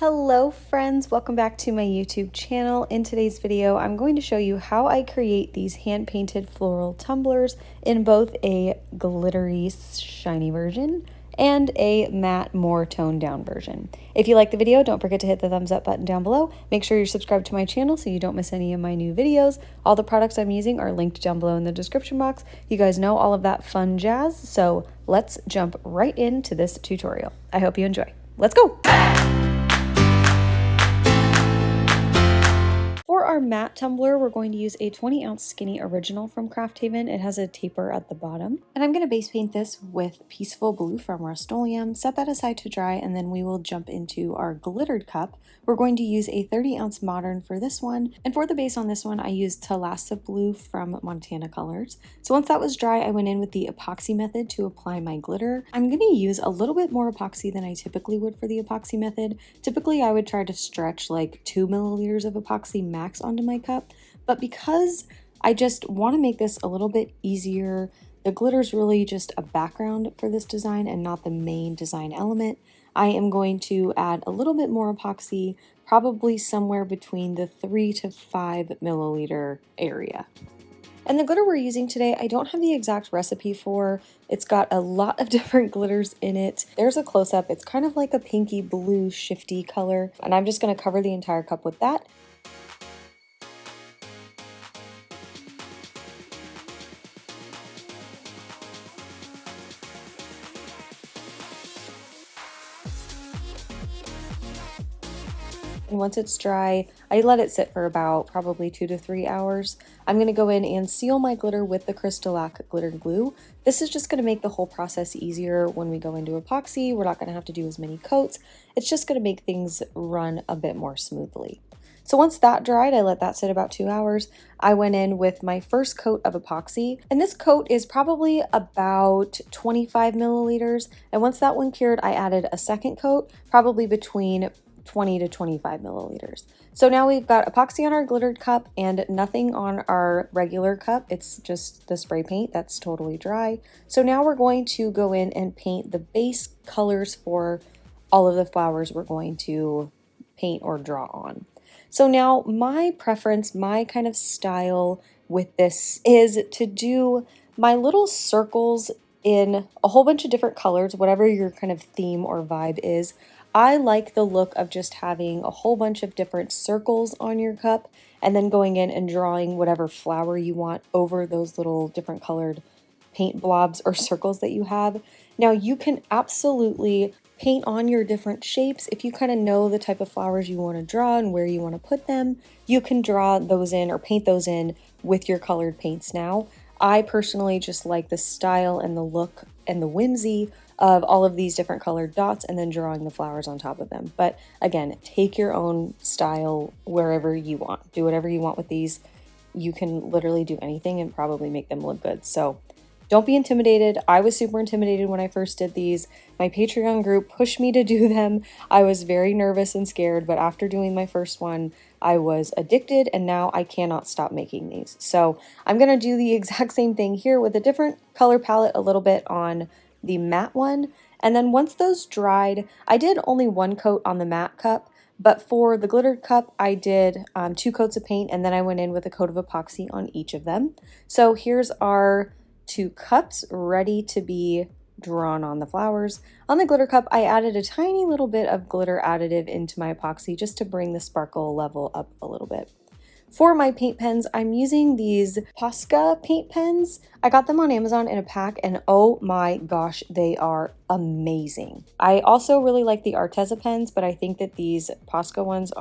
Hello friends, welcome back to my YouTube channel. In today's video, I'm going to show you how I create these hand-painted floral tumblers in both a glittery, shiny version and a matte, more toned down version. If you like the video, don't forget to hit the thumbs up button down below. Make sure you're subscribed to my channel so you don't miss any of my new videos. All the products I'm using are linked down below in the description box. You guys know all of that fun jazz, so let's jump right into this tutorial. I hope you enjoy. Let's go! For our matte tumbler, we're going to use a 20-ounce skinny original from Craft Haven. It has a taper at the bottom. And I'm going to base paint this with Peaceful Blue from Rustoleum. Set that aside to dry, and then we will jump into our glittered cup. We're going to use a 30-ounce modern for this one. And for the base on this one, I used Thalassa Blue from Montana Colors. So once that was dry, I went in with the epoxy method to apply my glitter. I'm going to use a little bit more epoxy than I typically would for the epoxy method. Typically, I would try to stretch like 2 milliliters of epoxy max onto my cup, but because I just want to make this a little bit easier, the glitter is really just a background for this design and not the main design element. I am going to add a little bit more epoxy, probably somewhere between the 3 to 5 milliliter area. And the glitter we're using today, I don't have the exact recipe for. It's got a lot of different glitters in it. There's a close-up. It's kind of like a pinky blue shifty color, and I'm just going to cover the entire cup with that. And once it's dry, I let it sit for about probably 2 to 3 hours. I'm going to go in and seal my glitter with the Crystalac glitter glue. This is just going to make the whole process easier when we go into epoxy. We're not going to have to do as many coats. It's just going to make things run a bit more smoothly. So once that dried, I let that sit about 2 hours. I went in with my first coat of epoxy, and this coat is probably about 25 milliliters. And once that one cured, I added a second coat, probably between 20 to 25 milliliters. So now we've got epoxy on our glittered cup and nothing on our regular cup. It's just the spray paint that's totally dry. So now we're going to go in and paint the base colors for all of the flowers we're going to paint or draw on. So now my preference, my kind of style with this is to do my little circles in a whole bunch of different colors, whatever your kind of theme or vibe is. I like the look of just having a whole bunch of different circles on your cup and then going in and drawing whatever flower you want over those little different colored paint blobs or circles that you have. Now you can absolutely paint on your different shapes. If you kind of know the type of flowers you want to draw and where you want to put them, you can draw those in or paint those in with your colored paints now. I personally just like the style and the look and the whimsy of all of these different colored dots and then drawing the flowers on top of them. But again, take your own style wherever you want. Do whatever you want with these. You can literally do anything and probably make them look good. So don't be intimidated. I was super intimidated when I first did these. My Patreon group pushed me to do them. I was very nervous and scared, but after doing my first one, I was addicted and now I cannot stop making these. So I'm gonna do the exact same thing here with a different color palette, a little bit on the matte one. And then once those dried, I did only one coat on the matte cup, but for the glittered cup, I did 2 coats of paint and then I went in with a coat of epoxy on each of them. So here's our 2 cups ready to be drawn on the flowers. On the glitter cup, I added a tiny little bit of glitter additive into my epoxy just to bring the sparkle level up a little bit. For my paint pens, I'm using these Posca paint pens. I got them on Amazon in a pack and oh my gosh, they are amazing. I also really like the Arteza pens, but I think that these Posca ones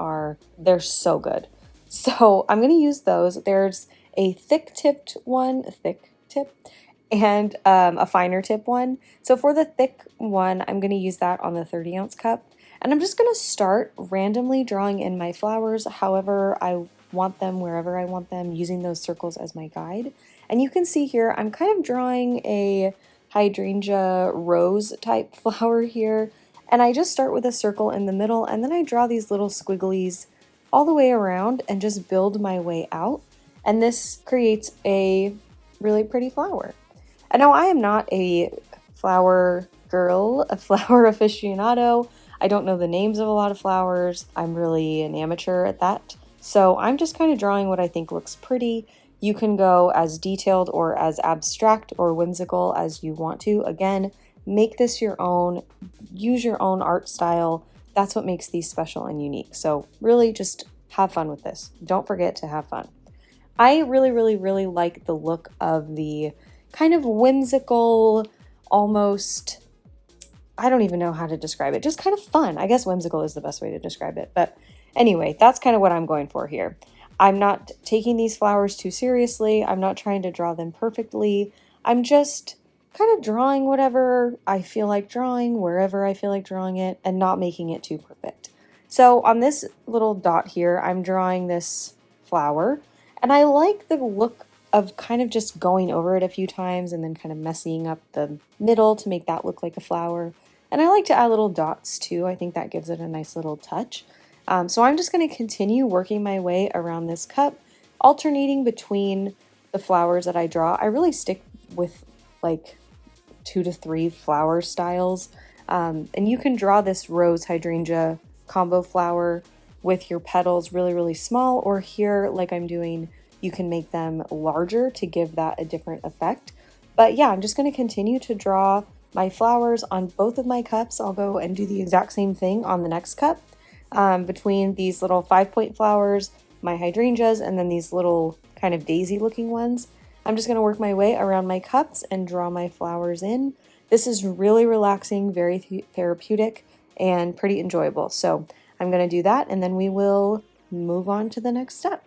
they're so good. So I'm gonna use those. There's a thick tip, and a finer tip one. So for the thick one, I'm gonna use that on the 30-ounce cup. And I'm just gonna start randomly drawing in my flowers however I want them, wherever I want them, using those circles as my guide. And you can see here, I'm kind of drawing a hydrangea rose type flower here. And I just start with a circle in the middle and then I draw these little squigglies all the way around and just build my way out. And this creates a really pretty flower. And now I am not a flower girl, a flower aficionado. I don't know the names of a lot of flowers. I'm really an amateur at that. So I'm just kind of drawing what I think looks pretty. You can go as detailed or as abstract or whimsical as you want to. Again, make this your own, use your own art style. That's what makes these special and unique. So really just have fun with this. Don't forget to have fun. I really like the look of the kind of whimsical, almost, I don't even know how to describe it, just kind of fun. I guess whimsical is the best way to describe it. But anyway, that's kind of what I'm going for here. I'm not taking these flowers too seriously. I'm not trying to draw them perfectly. I'm just kind of drawing whatever I feel like drawing, wherever I feel like drawing it, and not making it too perfect. So on this little dot here, I'm drawing this flower, and I like the look of kind of just going over it a few times and then kind of messing up the middle to make that look like a flower. And I like to add little dots too. I think that gives it a nice little touch. So I'm just going to continue working my way around this cup, alternating between the flowers that I draw. I really stick with like 2 to 3 flower styles. And you can draw this rose hydrangea combo flower with your petals really small, or here, like I'm doing, you can make them larger to give that a different effect. But yeah, I'm just going to continue to draw my flowers on both of my cups. I'll go and do the exact same thing on the next cup. Between these little 5-point flowers, my hydrangeas, and then these little kind of daisy looking ones, I'm just going to work my way around my cups and draw my flowers in. This is really relaxing, very therapeutic, and pretty enjoyable. So I'm going to do that, and then we will move on to the next step.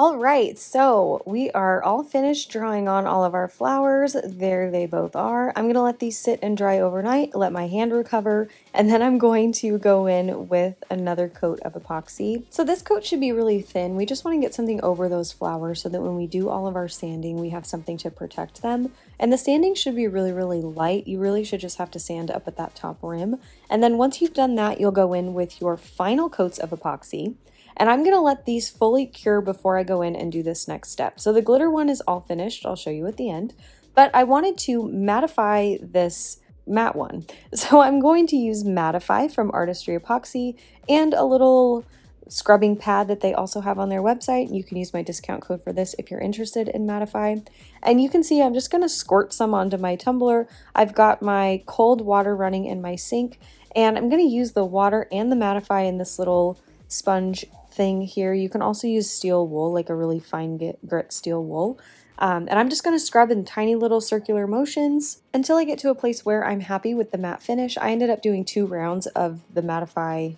All right, so we are all finished drawing on all of our flowers. There they both are. I'm gonna let these sit and dry overnight, let my hand recover, and then I'm going to go in with another coat of epoxy. So this coat should be really thin. We just wanna get something over those flowers so that when we do all of our sanding, we have something to protect them. And the sanding should be really light. You really should just have to sand up at that top rim. And then once you've done that, you'll go in with your final coats of epoxy. And I'm gonna let these fully cure before I go in and do this next step. So the glitter one is all finished. I'll show you at the end. But I wanted to mattify this matte one. So I'm going to use Mattify from Artistry Epoxy and a little scrubbing pad that they also have on their website. You can use my discount code for this if you're interested in Mattify. And you can see I'm just gonna squirt some onto my tumbler. I've got my cold water running in my sink, and I'm gonna use the water and the Mattify in this little sponge thing here. You can also use steel wool, like a really fine grit steel wool. And I'm just going to scrub in tiny little circular motions until I get to a place where I'm happy with the matte finish. I ended up doing 2 rounds of the Mattify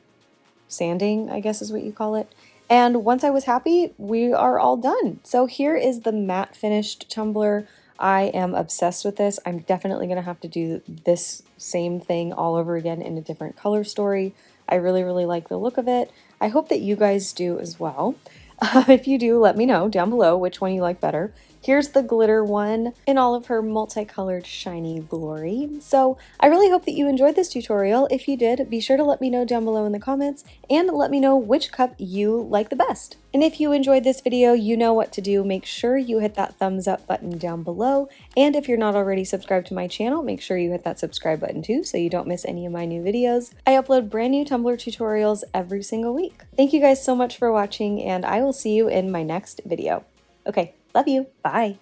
sanding, I guess is what you call it. And once I was happy, we are all done. So here is the matte finished tumbler. I am obsessed with this. I'm definitely going to have to do this same thing all over again in a different color story. I really like the look of it. I hope that you guys do as well. If you do, let me know down below which one you like better. Here's the glitter one in all of her multicolored shiny glory. So I really hope that you enjoyed this tutorial. If you did, be sure to let me know down below in the comments and let me know which cup you like the best. And if you enjoyed this video, you know what to do. Make sure you hit that thumbs up button down below. And if you're not already subscribed to my channel, make sure you hit that subscribe button too so you don't miss any of my new videos. I upload brand new Tumblr tutorials every single week. Thank you guys so much for watching, and I will see you in my next video. Okay. Love you. Bye.